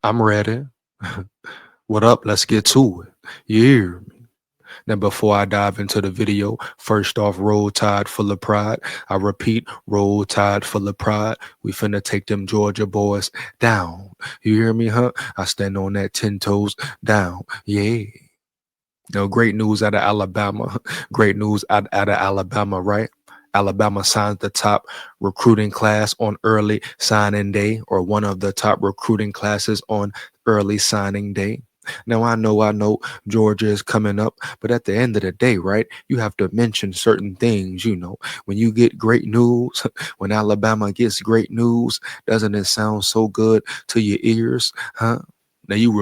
I'm ready. What up? Let's get to it. You hear me? Now, before I dive into the video, first off, roll tide full of pride. I repeat, roll tide full of pride. We finna take them Georgia boys down. You hear me, huh? I stand on that 10 toes down. Yeah. No, great news out of Alabama. Great news out of Alabama, right? Alabama signs the top recruiting class on early signing day, or one of the top recruiting classes on early signing day. Now, I know Georgia is coming up, but at the end of the day, right, you have to mention certain things. When you get great news, when Alabama gets great news, doesn't it sound so good to your ears, huh? Now, you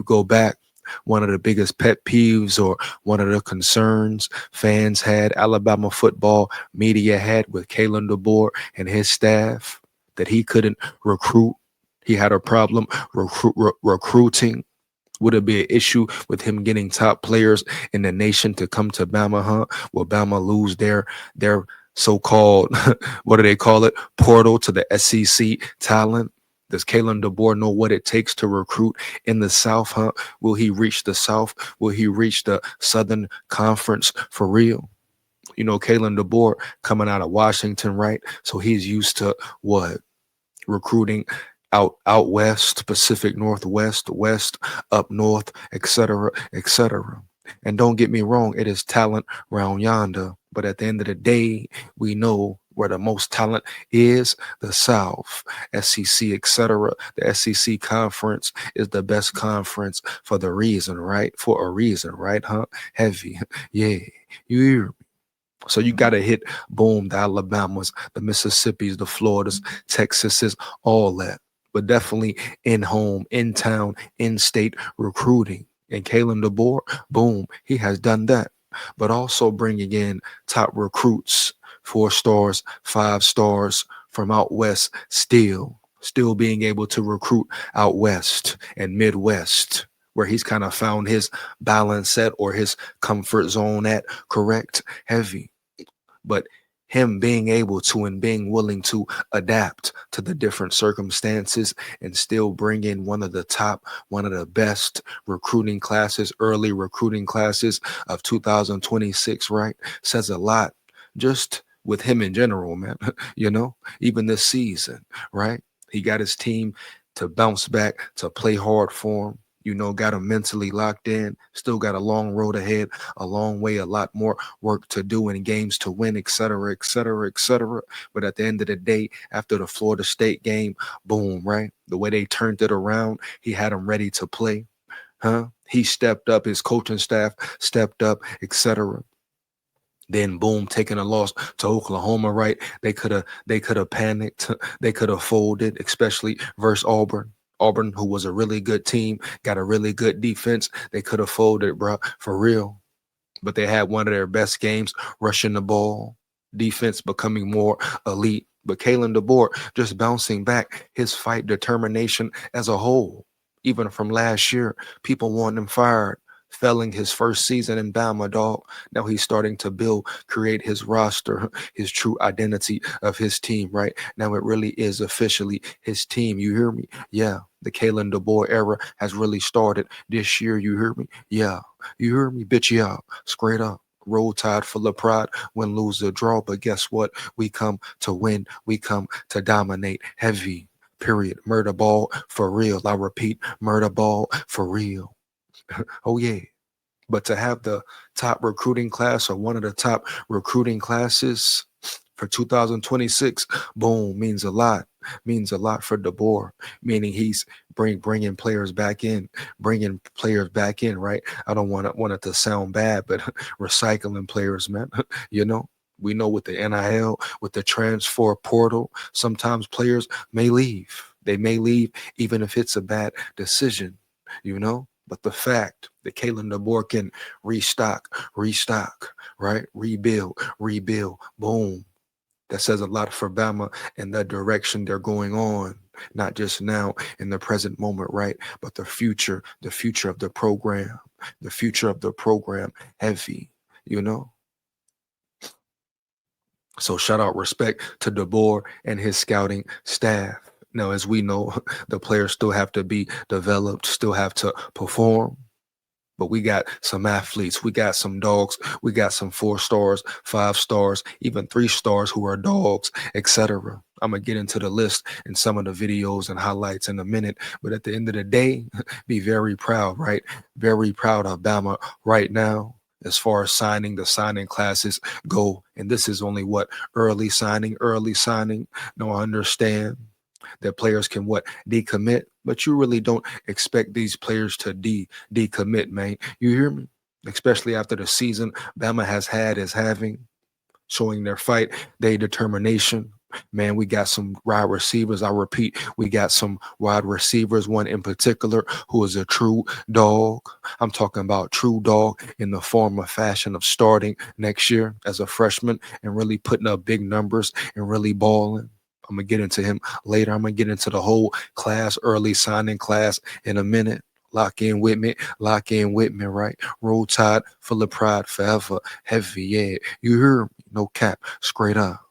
go back, one of the biggest pet peeves or one of the concerns fans had, Alabama football media had, with Kalen Deboer and his staff, that he couldn't recruit. He had a problem recruiting. Would it be an issue with him getting top players in the nation to come to Bama, huh? Will Bama lose their so-called, what do they call it, portal to the SEC talent? Does Kalen DeBoer know what it takes to recruit in the South, huh? Will he reach the South? Will he reach the Southern Conference for real? Kalen DeBoer coming out of Washington, right? So he's used to what? Recruiting out west, Pacific Northwest, west, up north, etc., etc. And don't get me wrong, it is talent round yonder. But at the end of the day, we know where the most talent is: the South, SEC, etc. The SEC conference is the best conference for the reason, right? For a reason, right? Huh? Heavy. Yeah. You hear. So you got to hit, boom, the Alabamas, the Mississippis, the Floridas, Texases, all that. But definitely in home, in town, in state recruiting. And Kalen DeBoer, boom, he has done that. But also bringing in top recruits, 4 stars, 5 stars from out west, still being able to recruit out west and Midwest, where he's kind of found his balance set or his comfort zone at, correct? Heavy. But him being able to and being willing to adapt to the different circumstances and still bring in one of the best recruiting classes, early recruiting classes of 2026, right? Says a lot just with him in general, man. Even this season, right? He got his team to bounce back, to play hard for him. Got him mentally locked in, still got a long road ahead, a long way, a lot more work to do and games to win, etc., etc., etc. But at the end of the day, after the Florida State game, boom, right? The way they turned it around, he had them ready to play, huh? He stepped up, his coaching staff stepped up, etc. Then boom, taking a loss to Oklahoma, right? They could have panicked, they could have folded, especially versus Auburn. Auburn, who was a really good team, got a really good defense. They could have folded, bro, for real. But they had one of their best games rushing the ball, defense becoming more elite. But Kalen DeBoer just bouncing back, his fight determination as a whole, even from last year, people want him fired. Failing his first season in Bama, dog. Now he's starting to build, create his roster, his true identity of his team, right? Now it really is officially his team. You hear me? Yeah. The Kalen DeBoer era has really started this year. You hear me? Yeah. You hear me, bitch? Yeah, straight up. Roll tide full of pride, win, lose, or draw. But guess what? We come to win. We come to dominate. Heavy. Period. Murder ball for real. I repeat, murder ball for real. Oh yeah. But to have the top recruiting class, or one of the top recruiting classes for 2026, boom, means a lot for DeBoer, meaning he's bringing players back in, right? I don't want it to sound bad, but recycling players, man. you know we know with the NIL, with the transfer portal, sometimes players may leave. They may leave even if it's a bad decision, but the fact that Kalen DeBoer can restock, right? Rebuild, boom. That says a lot for Bama and the direction they're going on, not just now in the present moment, right? But the future of the program, heavy, you know? So shout out, respect to DeBoer and his scouting staff. Now, as we know, the players still have to be developed, still have to perform. But we got some athletes, we got some dogs, we got some 4 stars, 5 stars, even 3 stars who are dogs, etc. I'm gonna get into the list and some of the videos and highlights in a minute. But at the end of the day, be very proud, right? Very proud of Bama right now. As far as signing, the signing classes go, and this is only what early signing, early signing. No, I understand that players can what decommit, but you really don't expect these players to decommit, man. You hear me? Especially after the season Bama has had is having, showing their fight, their determination. Man, we got some wide receivers. I repeat, we got some wide receivers, one in particular who is a true dog. I'm talking about true dog in the form of fashion of starting next year as a freshman and really putting up big numbers and really balling. I'm gonna get into him later. I'm gonna get into the whole class, early signing class in a minute. Lock in with me, right? Roll Tide, full of pride, forever, heavy, yeah. You hear me? No cap, straight up.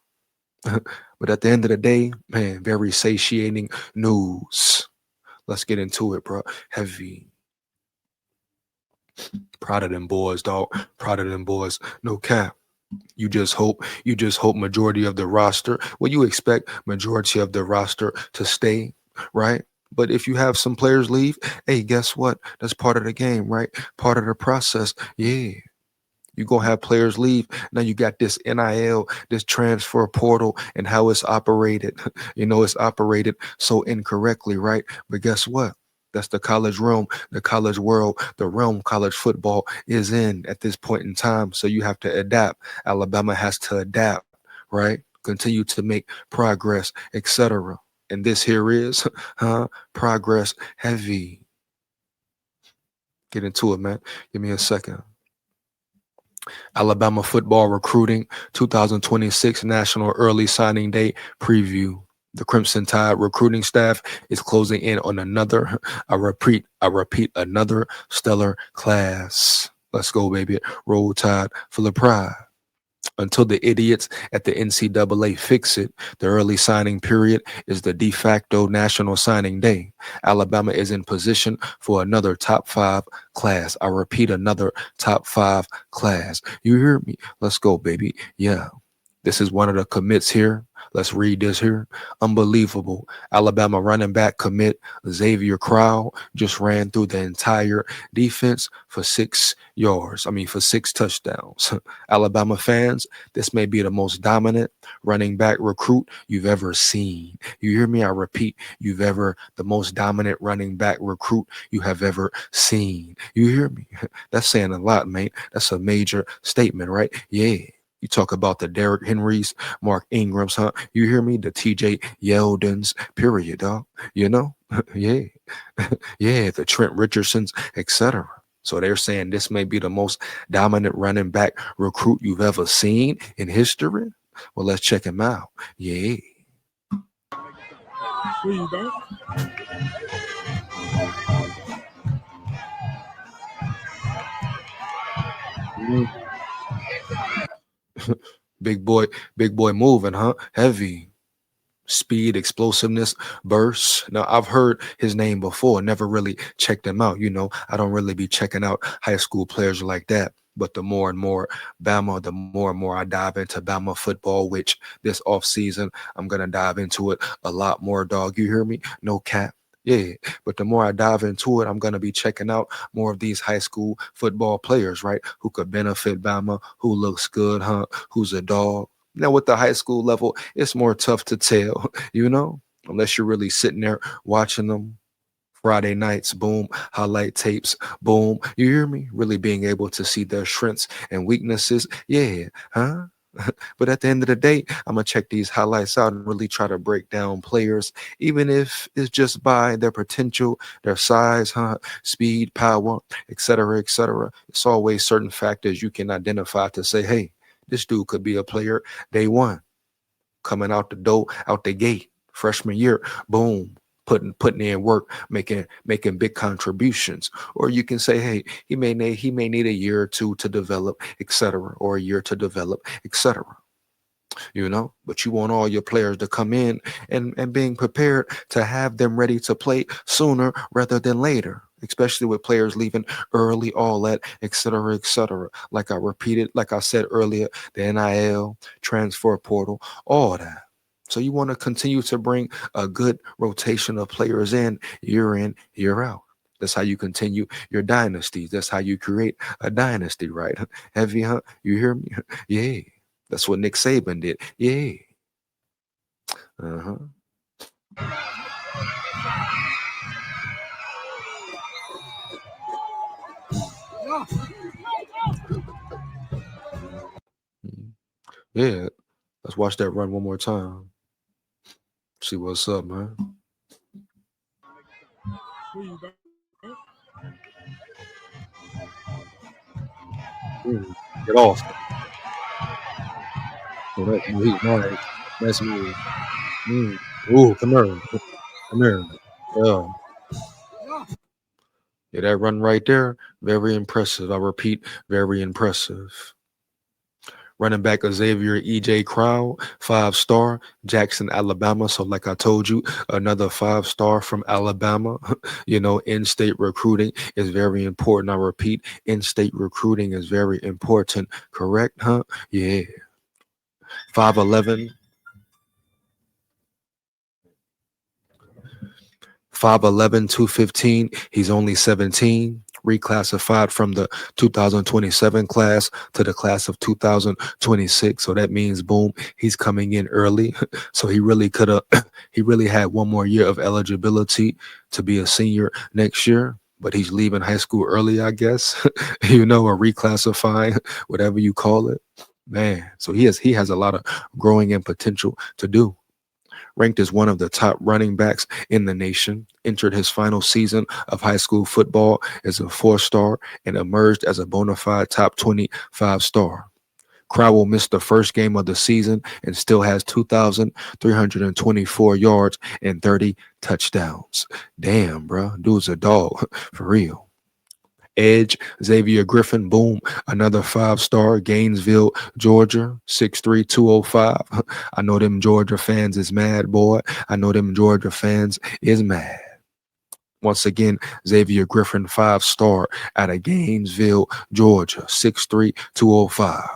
But at the end of the day, man, very satiating news. Let's get into it, bro. Heavy. Proud of them boys, dog. Proud of them boys. No cap. You just hope majority of the roster. Well, you expect majority of the roster to stay, right? But if you have some players leave, hey, guess what? That's part of the game, right? Part of the process. Yeah. You gonna have players leave. Now you got this NIL, this transfer portal, and how it's operated. It's operated so incorrectly, right? But guess what? That's the college realm, the college world, the realm college football is in at this point in time. So you have to adapt. Alabama has to adapt, right? Continue to make progress, etc. And this here is, progress heavy. Get into it, man. Give me a second. Alabama football recruiting 2026 National Early Signing Day preview. The Crimson Tide recruiting staff is closing in on another, I repeat, another stellar class. Let's go, baby. Roll Tide full of pride. Until the idiots at the NCAA fix it, the early signing period is the de facto national signing day. Alabama is in position for another top 5 class. I repeat, another top 5 class. You hear me? Let's go, baby. Yeah. This is one of the commits here. Let's read this here. Unbelievable. Alabama running back commit Xavier Crowell just ran through the entire defense for 6 yards. For 6 touchdowns. Alabama fans, this may be the most dominant running back recruit you've ever seen. You hear me? I repeat, the most dominant running back recruit you have ever seen. You hear me? That's saying a lot, mate. That's a major statement, right? Yeah. You talk about the Derrick Henrys, Mark Ingrams, huh? You hear me? The TJ Yeldons, period, dog. You know? Yeah. Yeah, the Trent Richardsons, etc. So they're saying this may be the most dominant running back recruit you've ever seen in history. Well, let's check him out. Yeah. Big boy, big boy moving, huh? Heavy. Speed, explosiveness, bursts. Now, I've heard his name before, never really checked him out. I don't really be checking out high school players like that. But the more and more the more and more I dive into Bama football, which this off season, I'm going to dive into it a lot more, dog. You hear me? No cap. Yeah, but the more I dive into it, I'm going to be checking out more of these high school football players, right? Who could benefit Bama, who looks good, huh? Who's a dog. Now, with the high school level, it's more tough to tell, unless you're really sitting there watching them Friday nights, boom, highlight tapes, boom. You hear me? Really being able to see their strengths and weaknesses. Yeah, huh? But at the end of the day, I'm going to check these highlights out and really try to break down players, even if it's just by their potential, their size, huh? Speed, power, etc., etc. It's always certain factors you can identify to say, hey, this dude could be a player day one, coming out the door, out the gate, freshman year, boom, putting in work, making big contributions. Or you can say, hey, he may need a year or two to develop, etc., or a year to develop, etc. but you want all your players to come in and being prepared to have them ready to play sooner rather than later, especially with players leaving early, all that, et cetera, et cetera. Like I repeated, like I said earlier, the NIL, transfer portal, all that. So you want to continue to bring a good rotation of players in, year out. That's how you continue your dynasties. That's how you create a dynasty, right? Heavy, huh? You hear me? Yeah. That's what Nick Saban did. Yeah. Uh-huh. Mhm. Yeah. Let's watch that run one more time. See what's up, man. Mm. Get off. Oh, he's nice. That's me. Mm. Ooh, come here. Come here. Yeah. Yeah, that run right there, very impressive. I repeat, very impressive. Running back Xavier E.J. Crowell, 5-star, Jackson, Alabama. So, like I told you, another 5-star from Alabama. In-state recruiting is very important. I repeat, in-state recruiting is very important. Correct, huh? Yeah. 5'11, 5'11", 215. He's only 17. Reclassified from the 2027 class to the class of 2026. So that means, boom, he's coming in early. So he really could have, he really had one more year of eligibility to be a senior next year. But he's leaving high school early, I guess, or reclassifying, whatever you call it. Man, so he has a lot of growing and potential to do. Ranked as one of the top running backs in the nation, entered his final season of high school football as a 4-star and emerged as a bona fide top 25-star. Crowell missed the first game of the season and still has 2,324 yards and 30 touchdowns. Damn, bro. Dude's a dog. For real. Edge, Xavier Griffin, boom, another 5-star, Gainesville, Georgia, 6'3", 205. I know them Georgia fans is mad, boy. I know them Georgia fans is mad. Once again, Xavier Griffin, 5-star out of Gainesville, Georgia, 6'3", 205.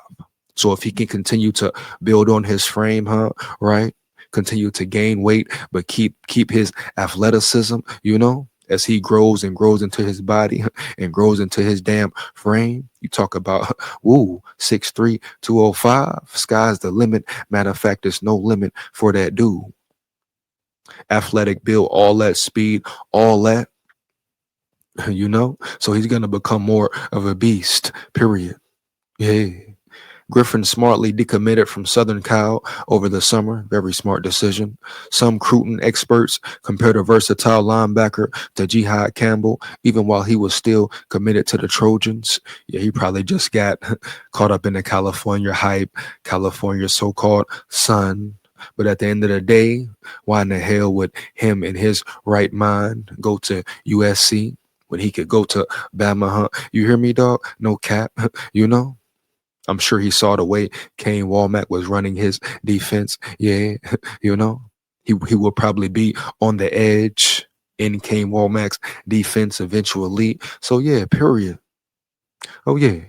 So if he can continue to build on his frame, huh, right? Continue to gain weight, but keep his athleticism, as he grows and grows into his body and grows into his damn frame. You talk about, woo, 6'3", 205. Sky's the limit. Matter of fact, there's no limit for that dude. Athletic build, all that speed, all that, So he's going to become more of a beast, period. Yeah. Griffin smartly decommitted from Southern Cal over the summer. Very smart decision. Some Cruton experts compared a versatile linebacker to Jihad Campbell, even while he was still committed to the Trojans. Yeah, he probably just got caught up in the California hype, California so-called sun. But at the end of the day, why in the hell would him in his right mind go to USC when he could go to Bama? Huh? You hear me, dog? No cap, I'm sure he saw the way Kane Walmack was running his defense. Yeah, he will probably be on the edge in Kane Walmack's defense eventually. So yeah, period. Oh yeah.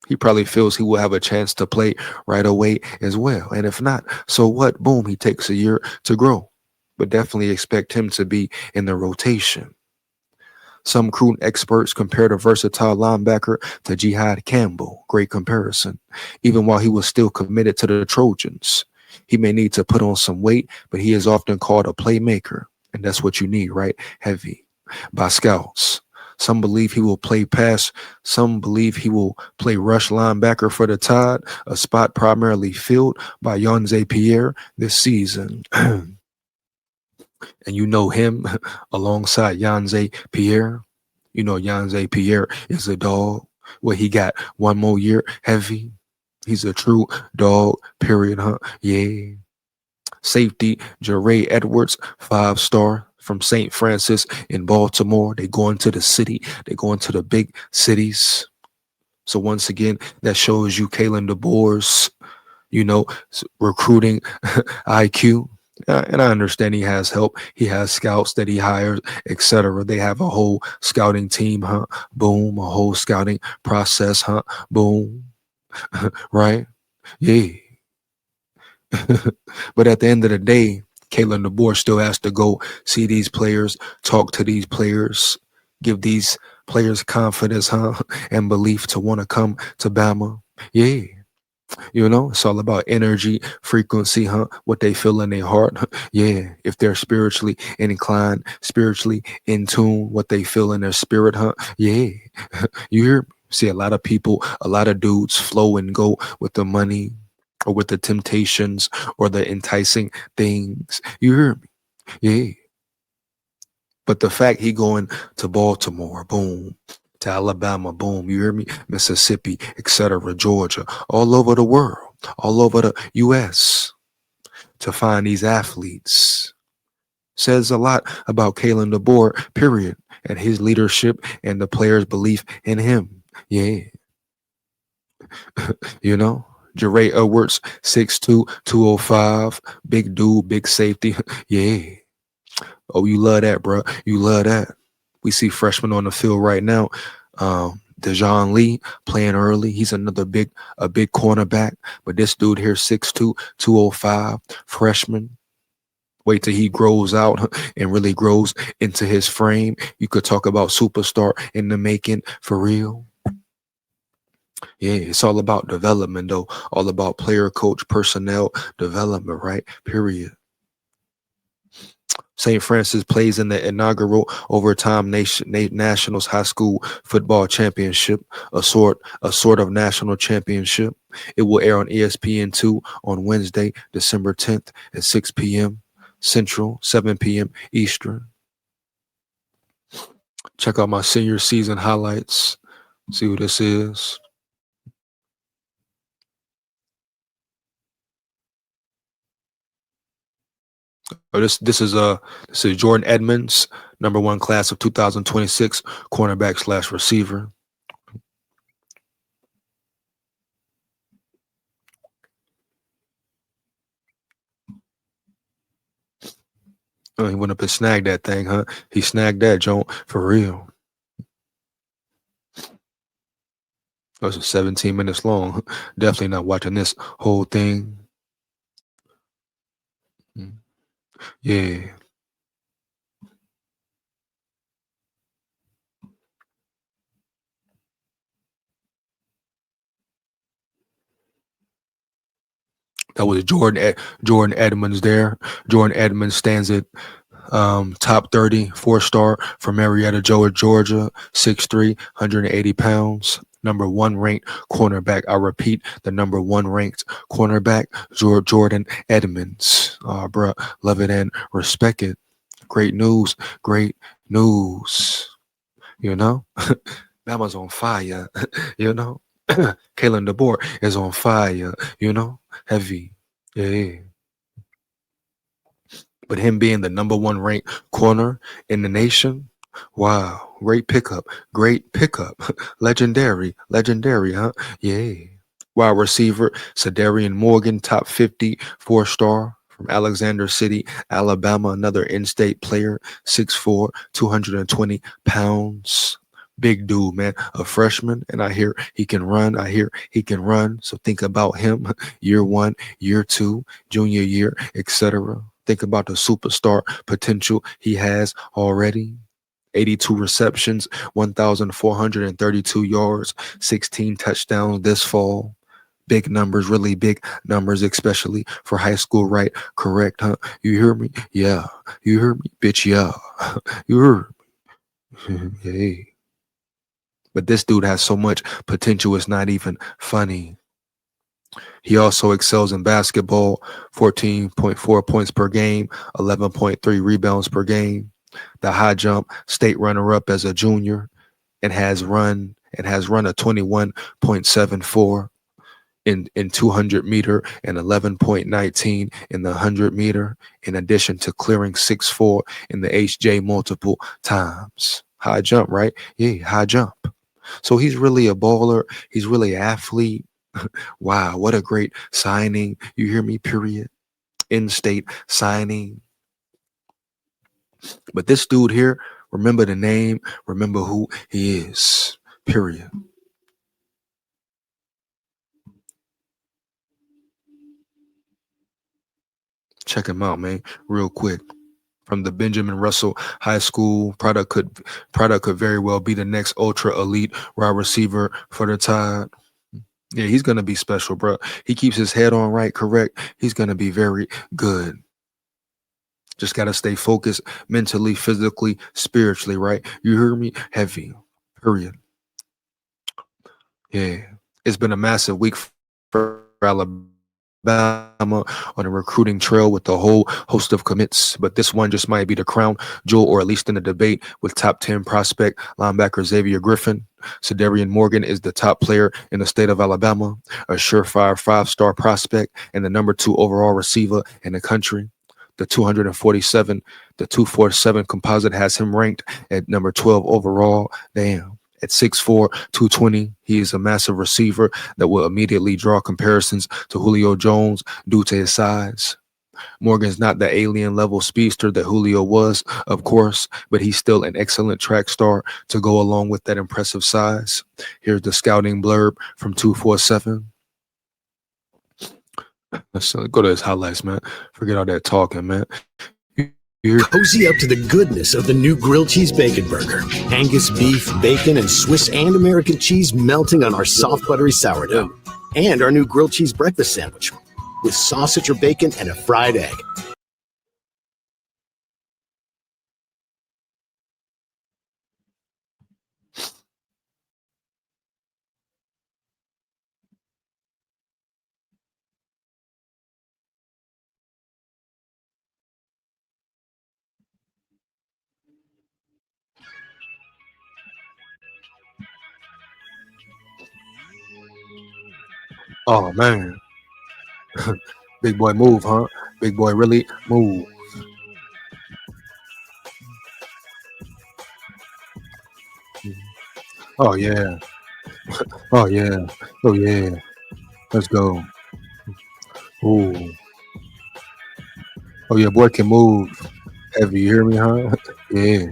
He probably feels he will have a chance to play right away as well. And if not, so what? Boom, he takes a year to grow. But definitely expect him to be in the rotation. Some Cruton experts compared a versatile linebacker to Jihad Campbell. Great comparison. Even while he was still committed to the Trojans, he may need to put on some weight, but he is often called a playmaker. And that's what you need, right? Heavy. By scouts. Some believe he will play pass. Some believe he will play rush linebacker for the Tide, a spot primarily filled by Yonze Pierre this season. And you know him alongside Yanze Pierre. Yanze Pierre is a dog. Well, he got one more year heavy. He's a true dog, period, huh? Yeah. Safety, Jeray Edwards, 5-star from St. Francis in Baltimore. They go into the city. They go into the big cities. So once again, that shows you Kalen Deboer's recruiting IQ. And I understand he has help. He has scouts that he hires, etc. They have a whole scouting team, huh? Boom, a whole scouting process, huh? Boom, right? Yeah. But at the end of the day, Kalen DeBoer still has to go see these players, talk to these players, give these players confidence, huh? And belief to want to come to Bama. Yeah. It's all about energy, frequency, huh? What they feel in their heart. Yeah. If they're spiritually inclined, spiritually in tune, what they feel in their spirit, huh? Yeah. You hear? See, a lot of people, a lot of dudes flow and go with the money or with the temptations or the enticing things. You hear me? Yeah. But the fact he going to Baltimore, boom, to Alabama, boom, you hear me? Mississippi, etc., Georgia, all over the world, all over the US to find these athletes says a lot about Kalen DeBoer, period, and his leadership and the players' belief in him. Yeah. you know? Jeray Edwards, 6'2", 205, big dude, big safety. Yeah. Oh, you love that, bro. You love that. We see freshmen on the field right now. Dejon Lee playing early. He's a big cornerback. But this dude here, 6'2", 205, freshman. Wait till he grows out and really grows into his frame. You could talk about superstar in the making for real. Yeah, it's all about development, though. All about player, coach, personnel development, right? Period. St. Francis plays in the inaugural overtime Nationals High School Football Championship, a sort of national championship. It will air on ESPN2 on Wednesday, December 10th at 6 p.m. Central, 7 p.m. Eastern. Check out my senior season highlights. See who this is. Oh, this is Jordan Edmonds, number one class of 2026, cornerback/receiver. Oh, he went up and snagged that thing, huh? He snagged that joint for real. That was 17 minutes long. Definitely not watching this whole thing. Mm. Yeah, that was Jordan Edmonds there. Jordan Edmonds stands at top 30, 4-star from Marietta, Georgia, 6'3", 180 pounds. Number one ranked cornerback. I repeat, the number one ranked cornerback, Jordan Edmonds. Bruh, love it and respect it. Great news. Great news. You know? Bama's on fire. you know? Kalen DeBoer is on fire. Heavy. Yeah. But him being the number one ranked corner in the nation, wow, great pickup, legendary, huh? Yeah. Wide receiver, Sadarian Morgan, top 50, 4-star from Alexander City, Alabama, another in-state player, 6'4", 220 pounds. Big dude, man, a freshman, and I hear he can run. So think about him, year one, year two, junior year, etc. Think about the superstar potential he has already. 82 receptions, 1,432 yards, 16 touchdowns this fall. Big numbers, really big numbers, especially for high school, right? Correct, huh? You hear me? Yeah. You hear me? Bitch, yeah. You heard me? Hey. But this dude has so much potential, it's not even funny. He also excels in basketball, 14.4 points per game, 11.3 rebounds per game. The high jump, state runner-up as a junior, and has run a 21.74 in 200 meter and 11.19 in the 100 meter, in addition to clearing 6'4 in the HJ multiple times. High jump, right? Yeah, high jump. So he's really a baller. He's really an athlete. Wow, what a great signing. You hear me? Period. In state signing. But this dude here, remember the name, remember who he is. Period. Check him out, man, real quick. From the Benjamin Russell High School, product could very well be the next ultra elite wide receiver for the Tide. Yeah, he's gonna be special, bro. He keeps his head on right, correct. He's gonna be very good. Just gotta stay focused mentally, physically, spiritually, right? You hear me? Heavy. Period. Yeah. It's been a massive week for Alabama on a recruiting trail with a whole host of commits, but this one just might be the crown jewel, or at least in the debate with top 10 prospect linebacker Xavier Griffin. Cedarian Morgan is the top player in the state of Alabama, a surefire five-star prospect and the number 2 overall receiver in the country. The 247, the 247 composite has him ranked at number 12 overall. Damn. At 6'4", 220, he is a massive receiver that will immediately draw comparisons to Julio Jones due to his size. Morgan's not the alien level speedster that Julio was, of course, but he's still an excellent track star to go along with that impressive size. Here's the scouting blurb from 247. Let's go to his highlights, man. Forget all that talking, man. Cozy up to the goodness of the new grilled cheese bacon burger. Angus beef, bacon, and Swiss and American cheese melting on our soft buttery sourdough. And our new grilled cheese breakfast sandwich with sausage or bacon and a fried egg. Oh, man. Big boy move, huh? Big boy really move. Oh, yeah. Oh, yeah. Oh, yeah. Let's go. Ooh. Oh, yeah, boy can move. Heavy, you hear me, huh? Yeah.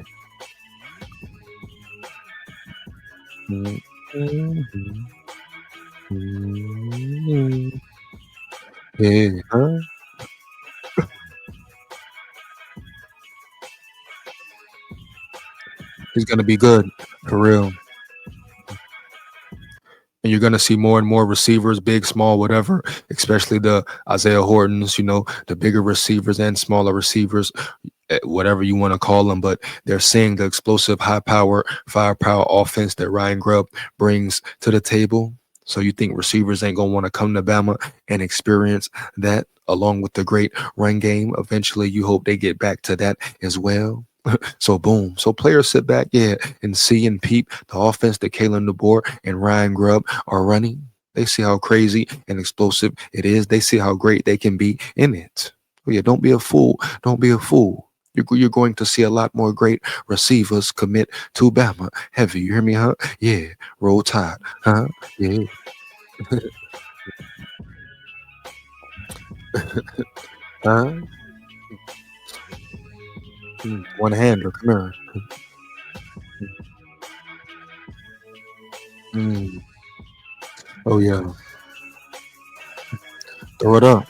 Mhm. Mhm. Yeah, huh? He's gonna be good for real. And you're gonna see more and more receivers, big, small, whatever, especially the Isaiah Hortons, the bigger receivers and smaller receivers, whatever you want to call them, but they're seeing the explosive, high power, firepower offense that Ryan Grubb brings to the table. So you think receivers ain't gonna want to come to Bama and experience that along with the great run game? Eventually, you hope they get back to that as well. So boom. So players sit back, yeah, and see and peep the offense that Kalen DeBoer and Ryan Grubb are running. They see how crazy and explosive it is. They see how great they can be in it. Oh yeah, don't be a fool. Don't be a fool. You're going to see a lot more great receivers commit to Bama. Heavy, you hear me, huh? Yeah, roll tide, huh? Yeah, huh? One hander, come here. Mm. Oh yeah, throw it up.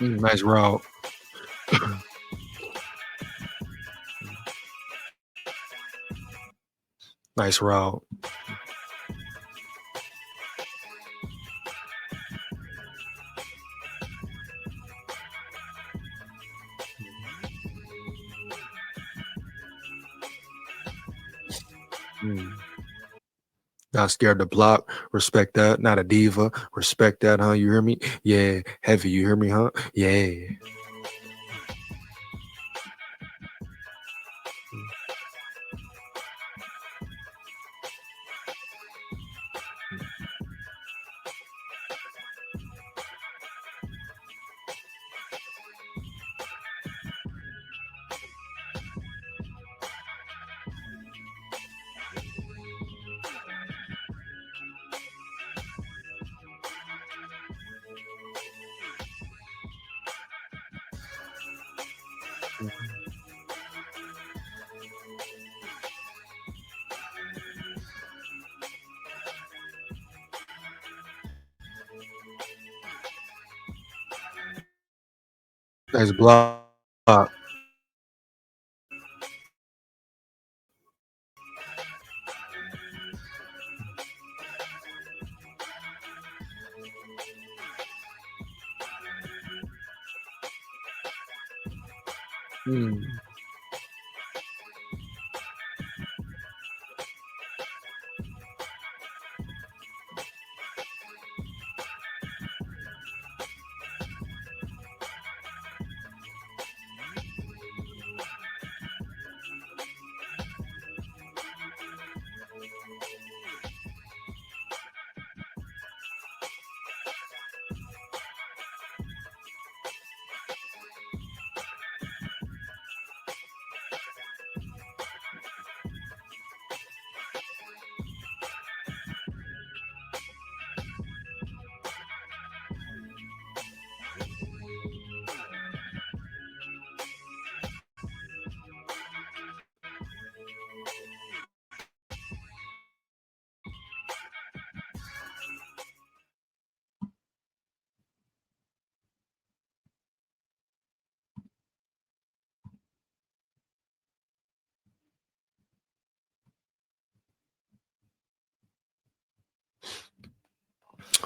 Nice route. Nice route. Mm. Not scared to block. Respect that. Not a diva. Respect that, huh? You hear me? Yeah. Heavy. You hear me, huh? Yeah. Nice block. Mm.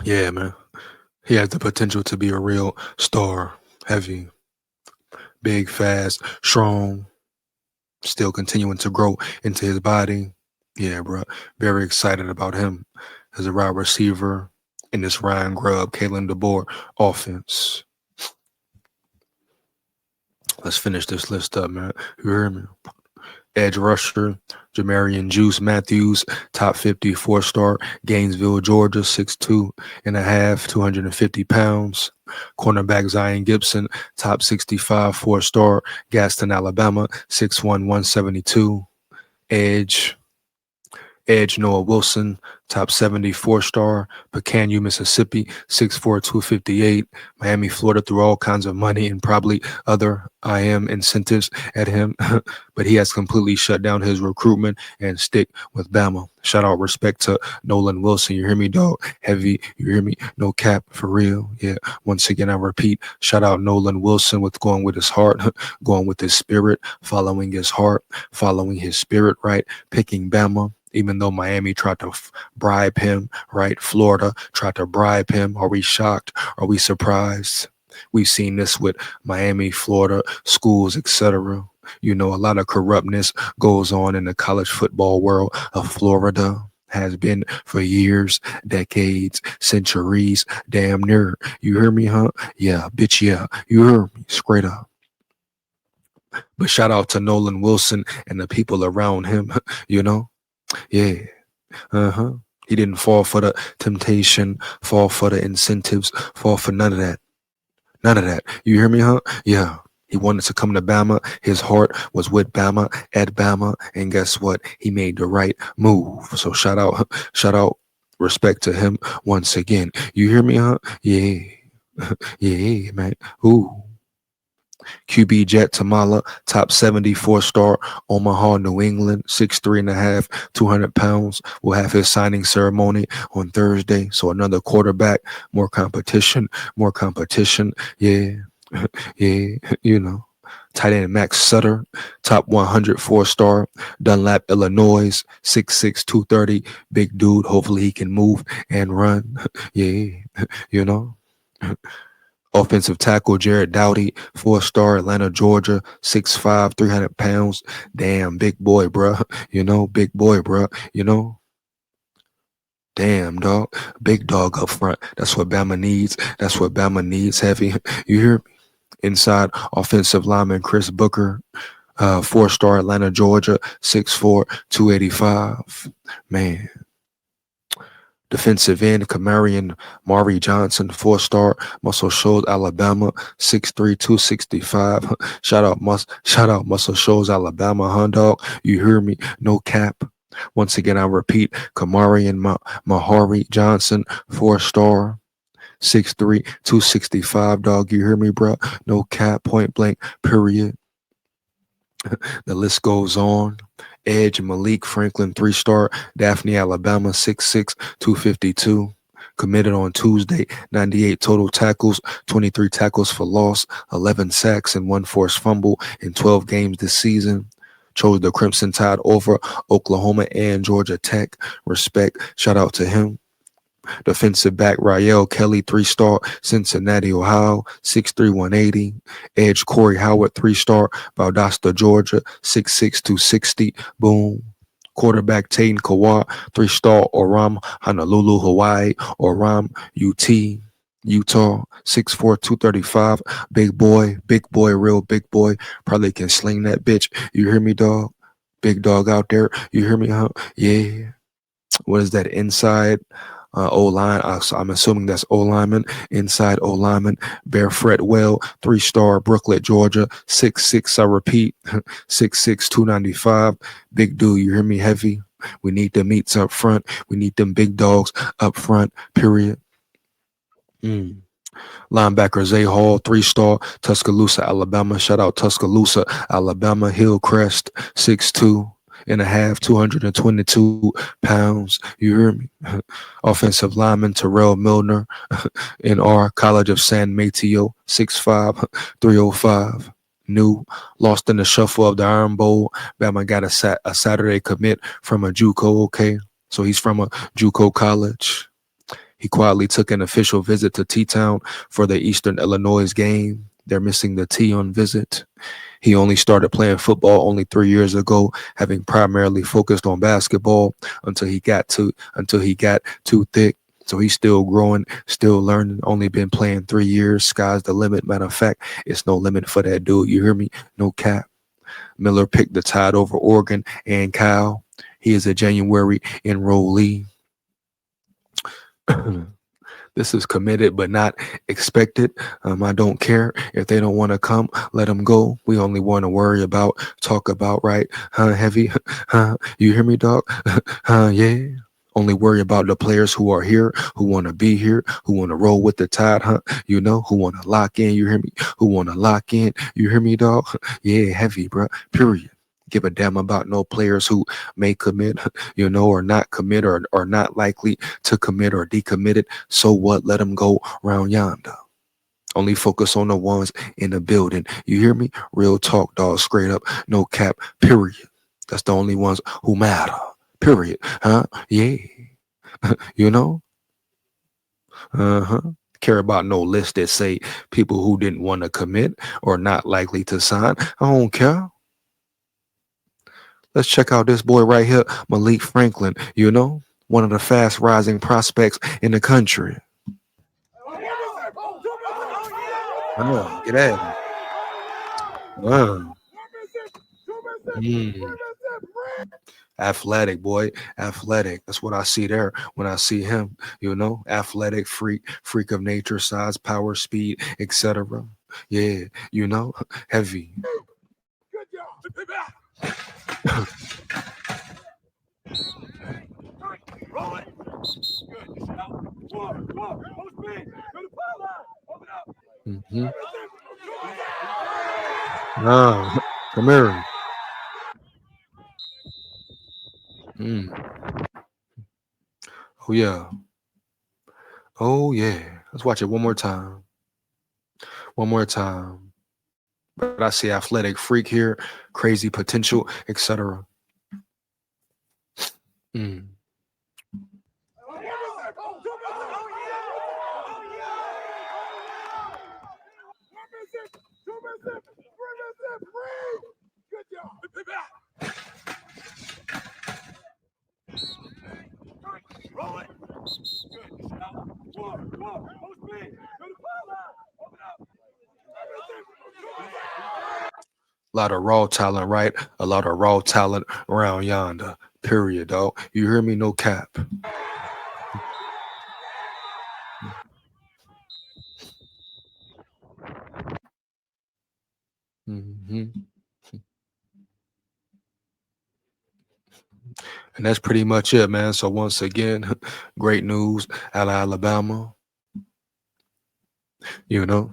Yeah, man. He has the potential to be a real star. Heavy, big, fast, strong, still continuing to grow into his body. Yeah, bro. Very excited about him as a wide receiver in this Ryan Grubb, Kalen Deboer offense. Let's finish this list up, man. You hear me? Edge rusher, Jamarian Juice Matthews, top 50 4-star, Gainesville, Georgia, 6'2 and a half, 250 pounds. Cornerback Zion Gibson, top 65 4-star, Gaston, Alabama, 6'1, 172. Edge, Edge Noah Wilson, top 74-star, Pecan, Mississippi, 6'4", 258. Miami, Florida threw all kinds of money and probably other IM incentives at him, but he has completely shut down his recruitment and stick with Bama. Shout out respect to Nolan Wilson. You hear me, dog? Heavy. You hear me? No cap, for real. Yeah. Once again, I repeat, shout out Nolan Wilson with going with his heart, going with his spirit, following his heart, following his spirit, right? Picking Bama. Even though Miami tried to bribe him, right? Florida tried to bribe him. Are we shocked? Are we surprised? We've seen this with Miami, Florida, schools, etc. You know, a lot of corruptness goes on in the college football world of Florida. Has been for years, decades, centuries, damn near. You hear me, huh? Yeah, bitch, yeah. You hear me, straight up. But shout out to Nolan Wilson and the people around him, you know? Yeah. Uh-huh. He didn't fall for the temptation, fall for the incentives, fall for none of that. None of that. You hear me, huh? Yeah. He wanted to come to Bama. His heart was with Bama, at Bama, and guess what? He made the right move. So shout out, respect to him once again. You hear me, huh? Yeah. Yeah, man. Ooh. QB Jet Tamala, top 74-star, Omaha, New England, 6'3" and a half, 200 pounds. Will have his signing ceremony on Thursday. So another quarterback, more competition, more competition. Yeah, yeah, you know. Tight end Max Sutter, top 100 4-star, Dunlap, Illinois, 6'6", 230. Big dude. Hopefully he can move and run. Yeah, you know. Offensive tackle Jared Dowdy, 4-star, Atlanta, Georgia, 6'5", 300 pounds. Damn, big boy, bruh. You know, big boy, bruh. You know, Damn, dog. Big dog up front. That's what Bama needs. That's what Bama needs. Heavy. You hear me? Inside offensive lineman Chris Booker, 4-star Atlanta, Georgia, 6'4", 285. Man. Defensive end Kamarian Maury Johnson, 4-star Muscle Shoals, Alabama, 6'3", 265. Shout out Muscle Shoals, Alabama, hun dog. You hear me? No cap. Once again, I repeat, Kamarian Mahari Johnson, 4-star. 6'3", 265, dog. You hear me, bro? No cap, point blank, period. The list goes on. Edge Malik Franklin, 3-star. Daphne, Alabama, 6'6", 252. Committed on Tuesday, 98 total tackles, 23 tackles for loss, 11 sacks, and 1 forced fumble in 12 games this season. Chose the Crimson Tide over Oklahoma and Georgia Tech. Respect. Shout out to him. Defensive back Rael Kelly, 3-star, Cincinnati, Ohio, 6'3", 180. Edge Corey Howard, 3-star, Valdosta, Georgia, 6'6", 260. Boom. Quarterback Tayden Kawhi, 3-star, Oram, Honolulu, Hawaii, Oram, UT, Utah, 6'4", 235. Big boy, real big boy. Probably can sling that bitch. You hear me, dog? Big dog out there. You hear me, huh? Yeah. What is that inside? O-line, I'm assuming that's O-lineman, inside O-lineman, Bear Fretwell, 3-star, Brooklet, Georgia, 6'6", I repeat, 6'6", 295, big dude, you hear me, heavy? We need the meats up front. We need them big dogs up front, period. Linebacker Zay Hall, 3-star, Tuscaloosa, Alabama. Shout out Tuscaloosa, Alabama. Hillcrest, 6'2" and a half, 222 pounds. You hear me? Offensive lineman Terrell Milner, NR, College of San Mateo, 6'5", 305. New, lost in the shuffle of the Iron Bowl. Bama got a Saturday commit from a JUCO, okay? So he's from a JUCO college. He quietly took an official visit to T-Town for the Eastern Illinois game. They're missing the T on visit. He only started playing football only 3 years ago, having primarily focused on basketball until he got too thick. So he's still growing, still learning, only been playing 3 years. Sky's the limit. Matter of fact, it's no limit for that dude. You hear me? No cap. Miller picked the Tide over Oregon and Cal. He is a January enrollee. This is committed but not expected. I don't care if they don't want to come, let them go. We only want to worry about, talk about, right? Heavy, you hear me, dog? Yeah. Only worry about the players who are here, who want to be here, who want to roll with the Tide, you know, who want to lock in. You hear me? Who want to lock in? You hear me, dog? Yeah, heavy, bro. Period. Give a damn about no players who may commit, you know, or not commit, or not likely to commit or decommitted. So what? Let them go round yonder. Only focus on the ones in the building. You hear me? Real talk, dog. Straight up. No cap. Period. That's the only ones who matter. Period. Yeah. You know? Care about no list that say people who didn't want to commit or not likely to sign. I don't care. Let's check out this boy right here, Malik Franklin, you know, one of the fast rising prospects in the country. Get at him. Wow. Athletic, boy. Athletic. That's what I see there when I see him, you know, athletic, freak of nature, size, power, speed, etc. Yeah, you know, heavy. Mm-hmm. Come here. Mm. Oh yeah. Oh yeah. Let's watch it one more time. One more time. But I see athletic freak here, crazy potential, etc. Mm. lot of raw talent, right? A lot of raw talent around yonder. Period, dog. You hear me? No cap. Hmm. And that's pretty much it, man. So once again, great news out of Alabama. You know,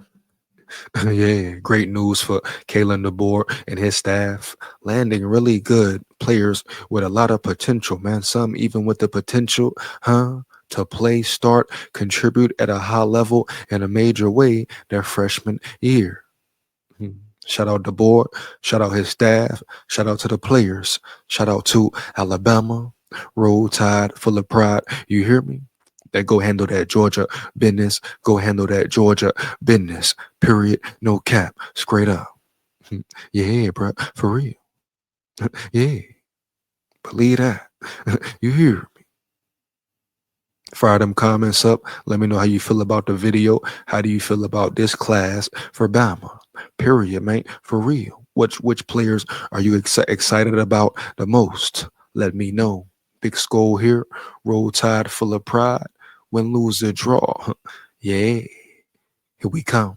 yeah, great news for Kalen Deboer and his staff, landing really good players with a lot of potential, man. Some even with the potential, to play, start, contribute at a high level in a major way their freshman year. Mhm. Shout out DeBoer, shout out his staff, shout out to the players, shout out to Alabama, Roll Tide, full of pride. You hear me? That go handle that Georgia business, go handle that Georgia business. Period. No cap. Straight up. Yeah, bro. For real. Yeah. Believe that. You hear? Fire them comments up. Let me know how you feel about the video. How do you feel about this class for Bama? Period, man. For real. Which players are you excited about the most? Let me know. Big skull here. Roll Tide full of pride. Win, lose, or draw. Yeah. Here we come.